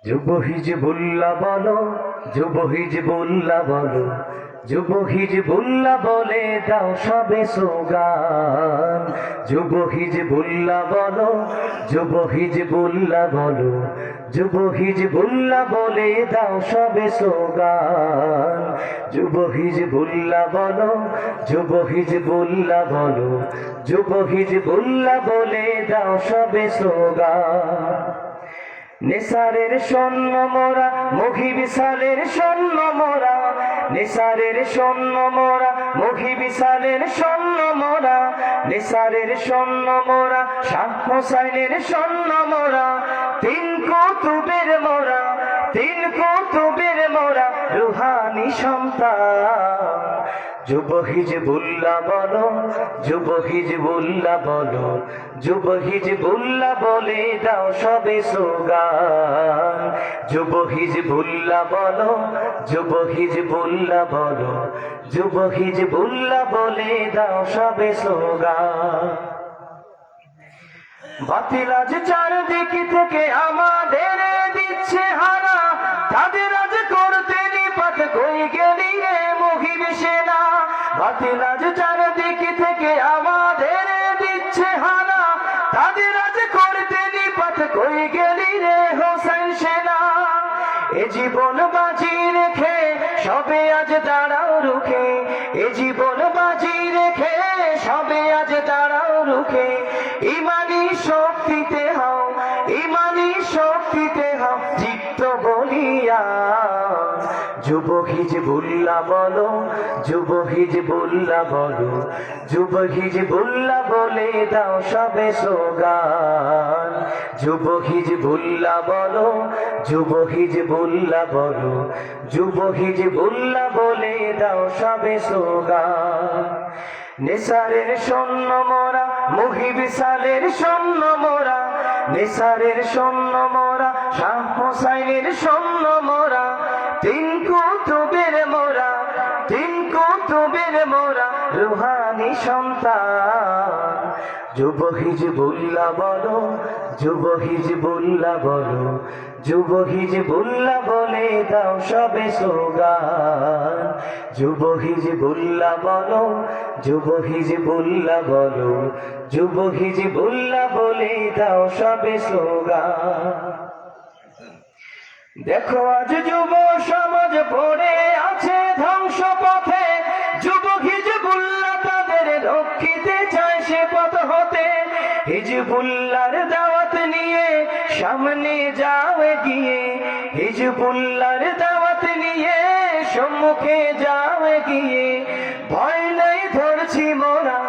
যুব হিজবুল্লাহ বলো, যুব হিজবুল্লাহ বলো, যুব হিজবুল্লাহ বলে দাও সবে স্লোগান। যুব হিজবুল্লাহ বলো, যুব হিজবুল্লাহ বলো, যুব হিজবুল্লাহ বলে দাও সবে স্লোগান। যুব হিজবুল্লাহ বলো, যুব হিজবুল্লাহ বলো, যুব হিজবুল্লাহ বলে দাও সবে স্লোগান। নেসারের স্বর্ণ মোরা, মহি বিশালের স্বর্ণ মোরা, নেসারের স্বর্ণ মোরা, মহি বিশালের স্বর্ণ মোরা, নেসারের স্বর্ণ মোরা, শাহ হোসাইনের স্বর্ণ মোরা, তিন কুতুবের মোরা, তিন কুতুবের মোরা রুহানি সন্তান। যুব হিজবুল্লাহ বলো, যুব হিজবুল্লাহ বলো, যুব হিজবুল্লাহ বলে দাও সবে স্লোগান। যুব হিজবুল্লাহ বলো, যুব হিজবুল্লাহ বলো, যুব হিজবুল্লাহ বলে দাও সবে স্লোগান। বাতিল আজ চারদিক থেকে আমাদের দিচ্ছে হারা, তাদের আজ করতে নিপাত কই গেলি রে মহিব সেনা। বাতিল আজ চারদিক থেকে আমাদের দিচ্ছে হারা, তাদের আজ করতে নিপাত কই গেলি রে হোসেন সেনা। এ জীবন বাজি রেখে সবে আজ দাঁড়াও রুখে, এ জীবন বাজি রেখে সবে আজ দাঁড়াও রুখে। ইমানি শক্তিতে হও, ইমানি শক্তিতে হও জিত বলিয়া। যুব হিজবুল্লাহ বলো, যুব হিজবুল্লাহ বলো, যুব হিজবুল্লাহ বলে দাও সবে স্লোগান। যুব হিজবুল্লাহ বলো, যুব হিজবুল্লাহ বলো, যুব হিজবুল্লাহ বলে দাও সবে স্লোগান। নেসারের স্বর্ণ মোরা, মহি বিশালের স্বর্ণ মোরা, নেসারের স্বর্ণ মোরা, শাহ হোসাইনের স্বর্ণ মোরা, তিন কুতুবের মোরা, তিন কুতুবের মোরা রুহানি সন্তান। যুব হিজবুল্লাহ বলো, যুব হিজবুল্লাহ বলো, যুব হিজবুল্লাহ বলে দাও সবে স্লোগান। যুব হিজবুল্লাহ বলো, যুব হিজবুল্লাহ বলো, যুব হিজবুল্লাহ বলে দাও সবে স্লোগান। দেখো আজ যুব সমাজ পড়ে আছে ধ্বংস পথে, যুব হিজবুল্লাহ তাদের রক্ষিতে চায় সে পথ হতে। হিজবুল্লাহর দাওয়াত নিয়ে সামনে যাও এগিয়ে, হিজবুল্লাহর দাওয়াত নিয়ে সম্মুখে যাও এগিয়ে। ভয় নাই ধরছি মোরা,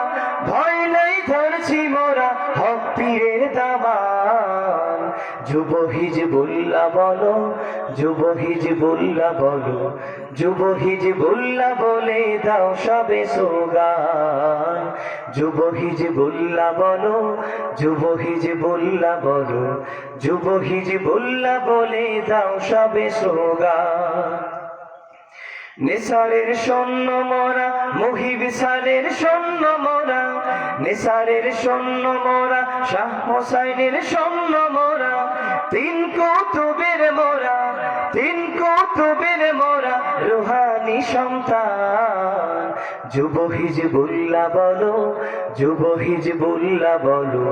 ভয় নাই ধরছি মোরা হক পীরের দামান। যুব হিজবুল্লাহ বলো, যুব হিজবুল্লাহ বলো, যুব হিজবুল্লাহ বলে দাও সবে স্লোগান। যুব হিজবুল্লাহ বলো, যুব হিজবুল্লাহ বলো, যুব হিজবুল্লাহ বলে দাও সবে স্লোগান। নেসারের স্বর্ণ মোরা, মহি বিশালের স্বর্ণ মোরা, নেসারের স্বর্ণ মোরা, শাহ হোসাইনের স্বর্ণ মোরা, তিন কুতুবের মোরা, তিন কুতুবের মোরা রুহানি সন্তান। যুব হিজবুল্লাহ বলো, যুব হিজবুল্লাহ বলো,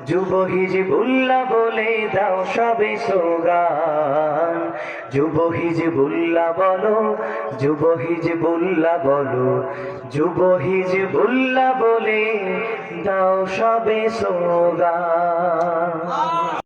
যুব হিজবুল্লাহ বলে দাও সবে স্লোগান। যুব হিজবুল্লাহ বলো, যুব হিজবুল্লাহ বলো, যুব হিজবুল্লাহ বলে দাও সবে স্লোগান।